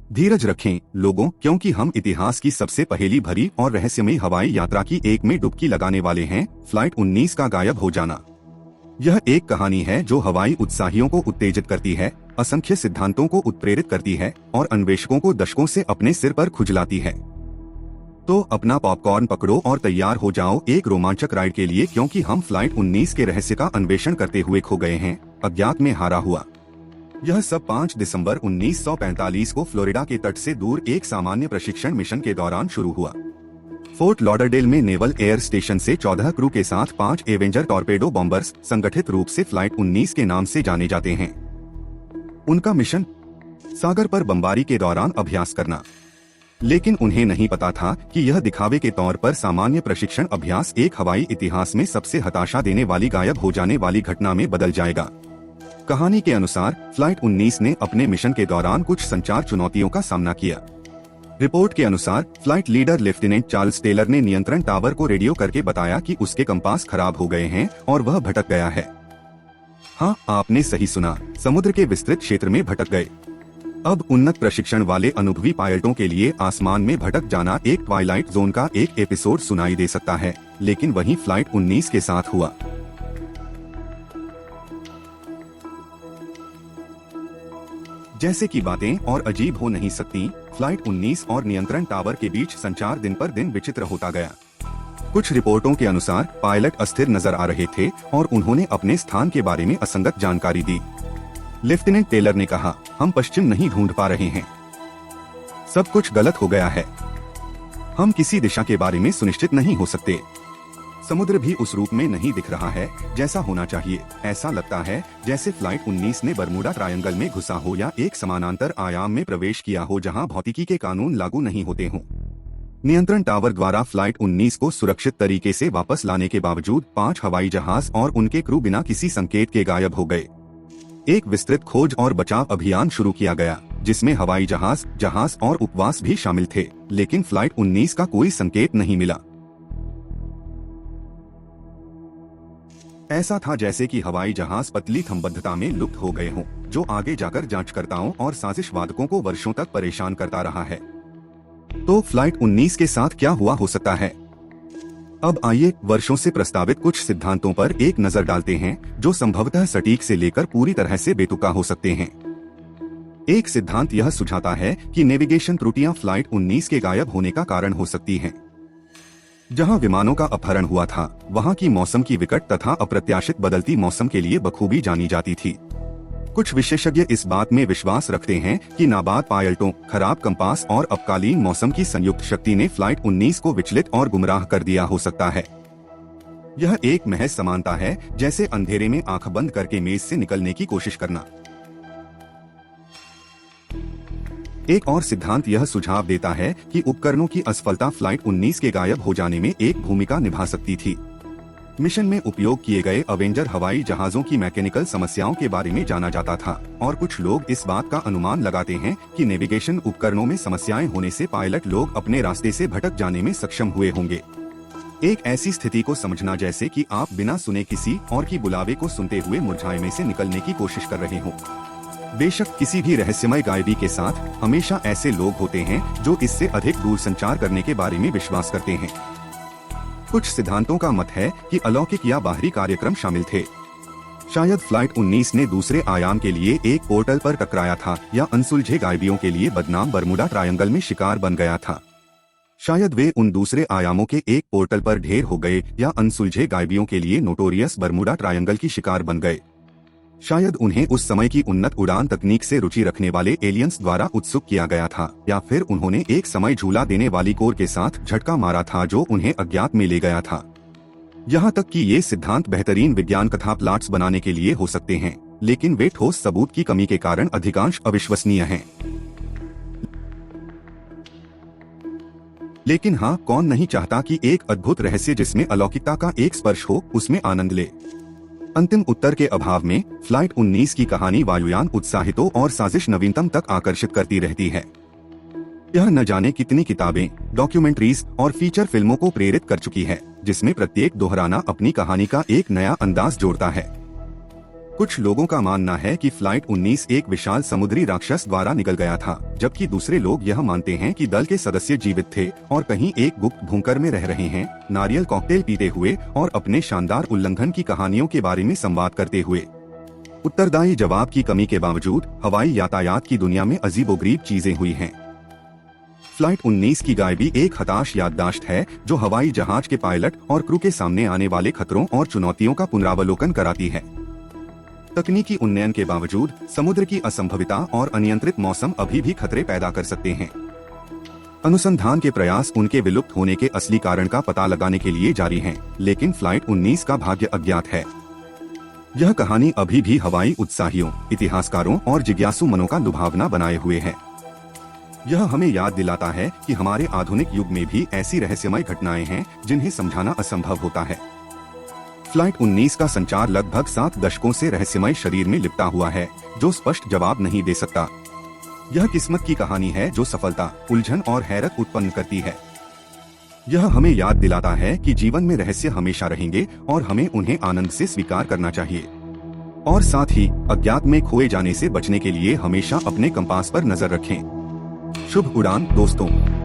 धीरज रखें लोगों, क्योंकि हम इतिहास की सबसे पहेली भरी और रहस्यमयी हवाई यात्रा की एक में डुबकी लगाने वाले हैं, फ्लाइट 19 का गायब हो जाना। यह एक कहानी है जो हवाई उत्साहियों को उत्तेजित करती है, असंख्य सिद्धांतों को उत्प्रेरित करती है और अन्वेषकों को दशकों से अपने सिर पर खुजलाती है। तो अपना पॉपकॉर्न पकड़ो और तैयार हो जाओ एक रोमांचक राइड के लिए, क्योंकि हम फ्लाइट 19 के रहस्य का अन्वेषण करते हुए खो गए हैं, अज्ञात में हारा हुआ। यह सब 5 दिसंबर 1945 को फ्लोरिडा के तट से दूर एक सामान्य प्रशिक्षण मिशन के दौरान शुरू हुआ। फोर्ट लॉडरडेल में नेवल एयर स्टेशन से 14 क्रू के साथ 5 एवेंजर टॉर्पेडो बॉम्बर्स संगठित रूप से फ्लाइट 19 के नाम से जाने जाते हैं। उनका मिशन सागर पर बमबारी के दौरान अभ्यास करना, लेकिन उन्हें नहीं पता था कि यह दिखावे के तौर पर सामान्य प्रशिक्षण अभ्यास एक हवाई इतिहास में सबसे हताशा देने वाली गायब हो जाने वाली घटना में बदल जाएगा। कहानी के अनुसार फ्लाइट 19 ने अपने मिशन के दौरान कुछ संचार चुनौतियों का सामना किया। रिपोर्ट के अनुसार flight leader lieutenant Charles Taylor ने नियंत्रण टावर को रेडियो करके बताया कि उसके कंपास खराब हो गए हैं और वह भटक गया है। हाँ, आपने सही सुना, समुद्र के विस्तृत क्षेत्र में भटक गए। अब उन्नत प्रशिक्षण वाले अनुभवी पायलटों के लिए आसमान में भटक जाना एक ट्वाइलाइट जोन का एक एपिसोड सुनाई दे सकता है, लेकिन वही फ्लाइट 19 के साथ हुआ। जैसे कि बातें और अजीब हो नहीं सकती, फ्लाइट 19 और नियंत्रण टावर के बीच संचार दिन पर दिन विचित्र होता गया। कुछ रिपोर्टों के अनुसार पायलट अस्थिर नजर आ रहे थे और उन्होंने अपने स्थान के बारे में असंगत जानकारी दी। लेफ्टिनेंट टेलर ने कहा, हम पश्चिम नहीं ढूंढ पा रहे हैं, सब कुछ गलत हो गया है, हम किसी दिशा के बारे में सुनिश्चित नहीं हो सकते, समुद्र भी उस रूप में नहीं दिख रहा है जैसा होना चाहिए। ऐसा लगता है जैसे फ्लाइट 19 ने बरमूडा ट्रायंगल में घुसा हो या एक समानांतर आयाम में प्रवेश किया हो जहां भौतिकी के कानून लागू नहीं होते हों। नियंत्रण टावर द्वारा फ्लाइट 19 को सुरक्षित तरीके से वापस लाने के बावजूद 5 हवाई जहाज और उनके क्रू बिना किसी संकेत के गायब हो गए। एक विस्तृत खोज और बचाव अभियान शुरू किया गया, जिसमें हवाई जहाज और उपवास भी शामिल थे, लेकिन फ्लाइट 19 का कोई संकेत नहीं मिला। ऐसा था जैसे कि हवाई जहाज पतली थंबद्धता में लुप्त हो गए हों, जो आगे जाकर जांचकर्ताओं और साजिशवादकों को वर्षों तक परेशान करता रहा है। तो फ्लाइट 19 के साथ क्या हुआ हो सकता है? अब आइए वर्षों से प्रस्तावित कुछ सिद्धांतों पर एक नजर डालते हैं, जो संभवतः सटीक से लेकर पूरी तरह से बेतुका हो सकते हैं। एक सिद्धांत यह सुझाता है कि नेविगेशन त्रुटियां फ्लाइट 19 के गायब होने का कारण हो सकती हैं। जहां विमानों का अपहरण हुआ था, वहां की मौसम की विकट तथा अप्रत्याशित बदलती मौसम के लिए बखूबी जानी जाती थी। कुछ विशेषज्ञ इस बात में विश्वास रखते हैं कि नाबाद पायलटों, खराब कंपास और अपकालीन मौसम की संयुक्त शक्ति ने फ्लाइट 19 को विचलित और गुमराह कर दिया हो सकता है। यह एक महज समानता है, जैसे अंधेरे में आंख बंद करके मेज से निकलने की कोशिश करना। एक और सिद्धांत यह सुझाव देता है कि उपकरणों की असफलता फ्लाइट 19 के गायब हो जाने में एक भूमिका निभा सकती थी। मिशन में उपयोग किए गए अवेंजर हवाई जहाजों की मैकेनिकल समस्याओं के बारे में जाना जाता था, और कुछ लोग इस बात का अनुमान लगाते हैं कि नेविगेशन उपकरणों में समस्याएं होने से पायलट लोग अपने रास्ते से भटक जाने में सक्षम हुए होंगे। एक ऐसी स्थिति को समझना जैसे कि आप बिना सुने किसी और की बुलावे को सुनते हुए मुरझाए में से निकलने की कोशिश कर रहे हो। बेशक किसी भी रहस्यमय गायबी के साथ हमेशा ऐसे लोग होते हैं जो इससे अधिक दूर संचार करने के बारे में विश्वास करते हैं। कुछ सिद्धांतों का मत है कि अलौकिक या बाहरी कार्यक्रम शामिल थे। शायद फ्लाइट 19 ने दूसरे आयाम के लिए एक पोर्टल पर टकराया था, या अनसुलझे गायबियों के लिए बदनाम बरमूडा ट्रायंगल में शिकार बन गया था। शायद वे उन दूसरे आयामों के एक पोर्टल पर ढेर हो गए, या अनसुलझे गायबियों के लिए नोटोरियस बरमूडा ट्रायंगल की शिकार बन गए। शायद उन्हें उस समय की उन्नत उड़ान तकनीक से रुचि रखने वाले एलियंस द्वारा उत्सुक किया गया था, या फिर उन्होंने एक समय झूला देने वाली कोर के साथ झटका मारा था जो उन्हें अज्ञात में ले गया था। यहाँ तक कि ये सिद्धांत बेहतरीन विज्ञान कथा प्लॉट्स बनाने के लिए हो सकते हैं, लेकिन वे ठोस सबूत की कमी के कारण अधिकांश अविश्वसनीय हैं। लेकिन हाँ, कौन नहीं चाहता कि एक अद्भुत रहस्य जिसमें अलौकिकता का एक स्पर्श हो, उसमें आनंद ले। अंतिम उत्तर के अभाव में फ्लाइट 19 की कहानी वायुयान उत्साहितों और साजिश नवीनतम तक आकर्षित करती रहती है। यह न जाने कितनी किताबें, डॉक्यूमेंट्रीज और फीचर फिल्मों को प्रेरित कर चुकी है, जिसमें प्रत्येक दोहराना अपनी कहानी का एक नया अंदाज जोड़ता है। कुछ लोगों का मानना है कि फ्लाइट 19 एक विशाल समुद्री राक्षस द्वारा निकल गया था, जबकि दूसरे लोग यह मानते हैं कि दल के सदस्य जीवित थे और कहीं एक गुप्त भूंकर में रह रहे हैं, नारियल कॉकटेल पीते हुए और अपने शानदार उल्लंघन की कहानियों के बारे में संवाद करते हुए। उत्तरदायी जवाब की कमी के बावजूद हवाई यातायात की दुनिया में अजीबोगरीब चीजें हुई हैं। फ्लाइट 19 की गायबी एक हताश याददाश्त है जो हवाई जहाज के पायलट और क्रू के सामने आने वाले खतरों और चुनौतियों का पुनरावलोकन कराती है। तकनीकी उन्नयन के बावजूद समुद्र की असंभविता और अनियंत्रित मौसम अभी भी खतरे पैदा कर सकते हैं। अनुसंधान के प्रयास उनके विलुप्त होने के असली कारण का पता लगाने के लिए जारी हैं, लेकिन फ्लाइट 19 का भाग्य अज्ञात है। यह कहानी अभी भी हवाई उत्साहियों, इतिहासकारों और जिज्ञासु मनों का लुभावना बनाए हुए है। यह हमें याद दिलाता है कि हमारे आधुनिक युग में भी ऐसी रहस्यमय घटनाएं हैं जिन्हें समझाना असंभव होता है। फ्लाइट 19 का संचार लगभग 7 दशकों से रहस्यमय शरीर में लिपटा हुआ है जो स्पष्ट जवाब नहीं दे सकता। यह किस्मत की कहानी है जो सफलता, उलझन और हैरत उत्पन्न करती है। यह हमें याद दिलाता है कि जीवन में रहस्य हमेशा रहेंगे और हमें उन्हें आनंद से स्वीकार करना चाहिए। और साथ ही अज्ञात में खोए जाने से बचने के लिए हमेशा अपने कंपास पर नजर रखें। शुभ उड़ान दोस्तों।